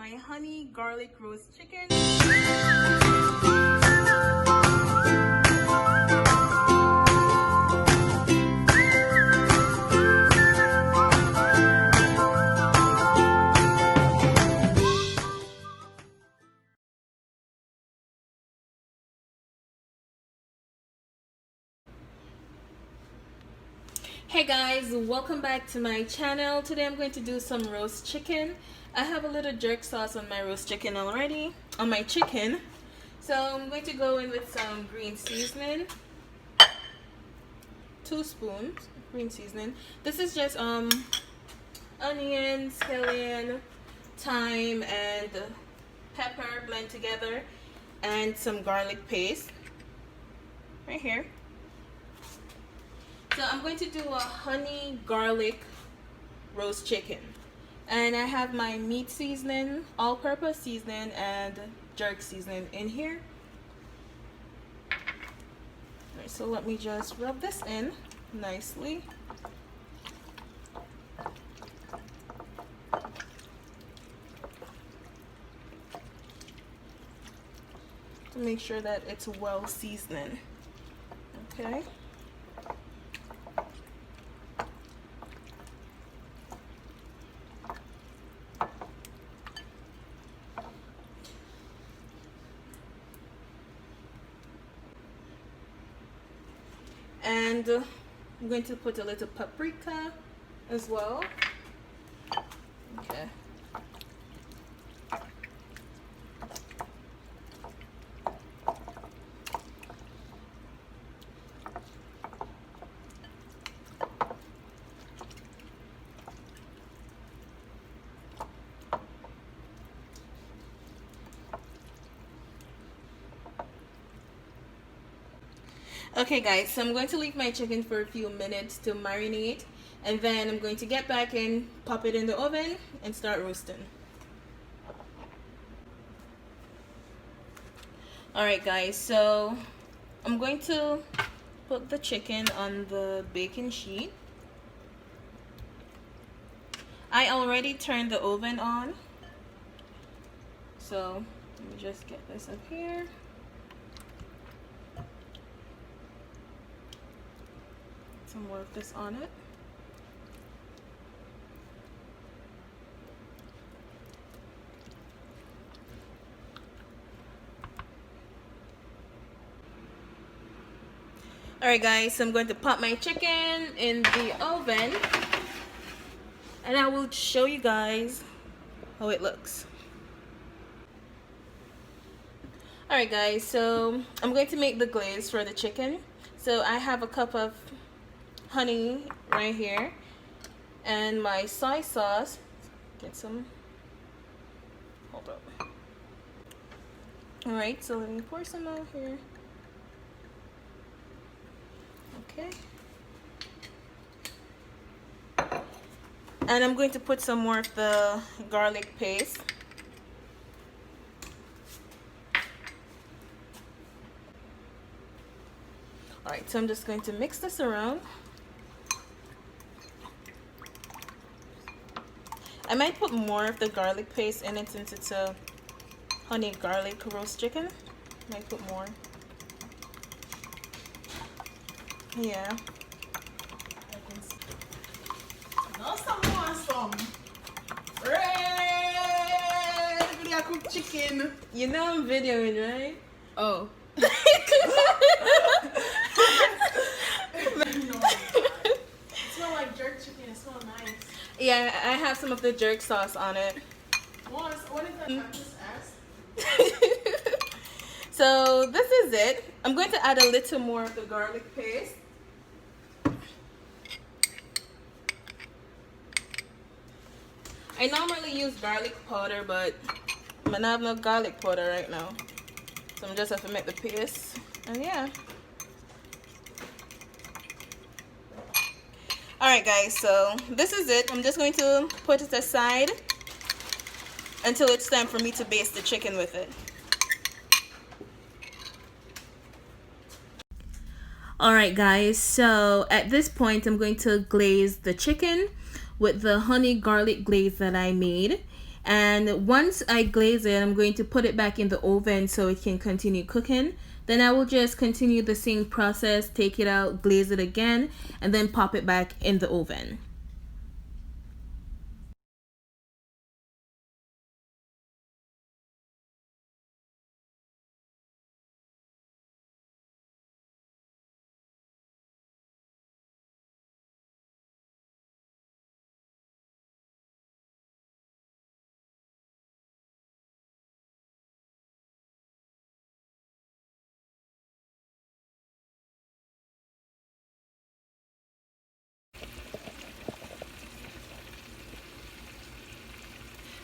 my honey garlic roast chicken. Hey guys, welcome back to my channel. Today I'm going to do some roast chicken. I have a little jerk sauce on my roast chicken already, on my chicken. So I'm going to go in with some green seasoning. 2 spoons green seasoning. This is just onion, scallion, thyme, and pepper blend together, and some garlic paste right here. So I'm going to do a honey garlic roast chicken, and I have my meat seasoning, all-purpose seasoning, and jerk seasoning in here. Alright, so let me just rub this in nicely. To make sure that it's well seasoned. Okay. And I'm going to put a little paprika as well. Okay. Okay guys, so I'm going to leave my chicken for a few minutes to marinate, and then I'm going to get back and pop it in the oven and start roasting. Alright guys, so I'm going to put the chicken on the baking sheet. I already turned the oven on, so let me just get this up here. Some more of this on it. Alright guys, so I'm going to pop my chicken in the oven, and I will show you guys how it looks. Alright guys, so I'm going to make the glaze for the chicken. So I have a cup of honey right here, and my soy sauce. Get some. Hold up. All right, so let me pour some out here. Okay. And I'm going to put some more of the garlic paste. All right, so I'm just going to mix this around. I might put more of the garlic paste in it since it's a honey garlic roast chicken. Might put more. Yeah. No, some. Red! We are cooked chicken. You know I'm videoing, right? Oh. It smells like jerk chicken. It smells nice. Yeah, I have some of the jerk sauce on it. What is that? I just asked. So this is it. I'm going to add a little more of the garlic paste. I normally use garlic powder, but I don't have no garlic powder right now. So I'm just have to make the paste. And yeah. Alright guys, so this is it. I'm just going to put it aside until it's time for me to baste the chicken with it. Alright guys, so at this point I'm going to glaze the chicken with the honey garlic glaze that I made. And once I glaze it, I'm going to put it back in the oven so it can continue cooking. Then I will just continue the same process, take it out, glaze it again, and then pop it back in the oven.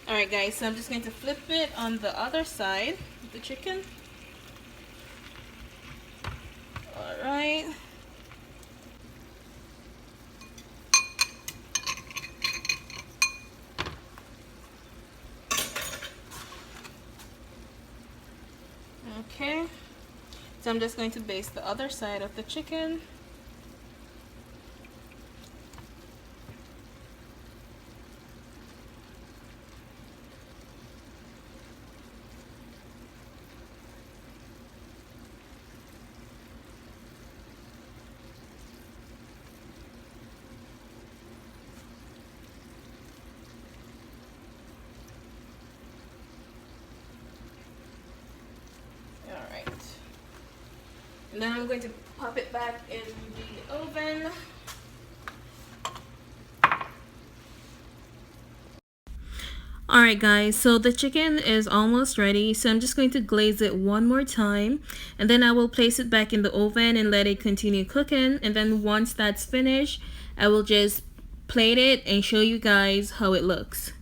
Alright guys, so I'm just going to flip it on the other side of the chicken. Alright. Okay. So I'm just going to baste the other side of the chicken. Alright. And then I'm going to pop it back in the oven. Alright guys, so the chicken is almost ready, so I'm just going to glaze it one more time, and then I will place it back in the oven and let it continue cooking. And then once that's finished, I will just plate it and show you guys how it looks.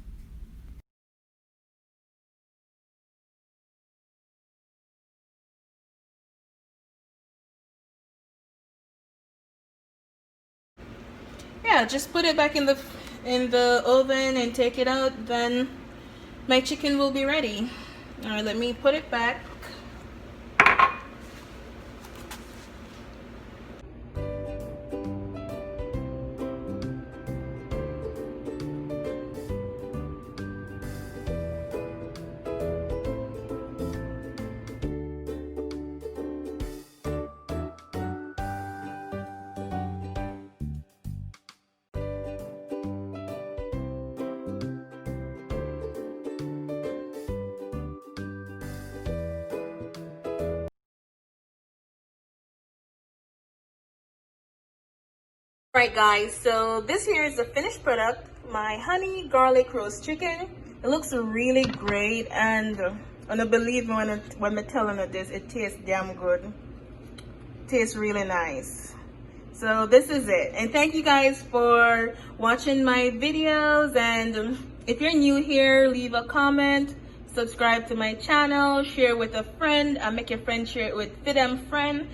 Yeah, just put it back in the oven and take it out, then my chicken will be ready. Alright, let me put it back. Alright guys, so this here is the finished product, my honey garlic roast chicken. It looks really great, and believe me when I'm telling you this, it tastes damn good. Tastes really nice. So this is it, and thank you guys for watching my videos. And if you're new here, leave a comment, subscribe to my channel, share with a friend, and make your friend share it with them friend,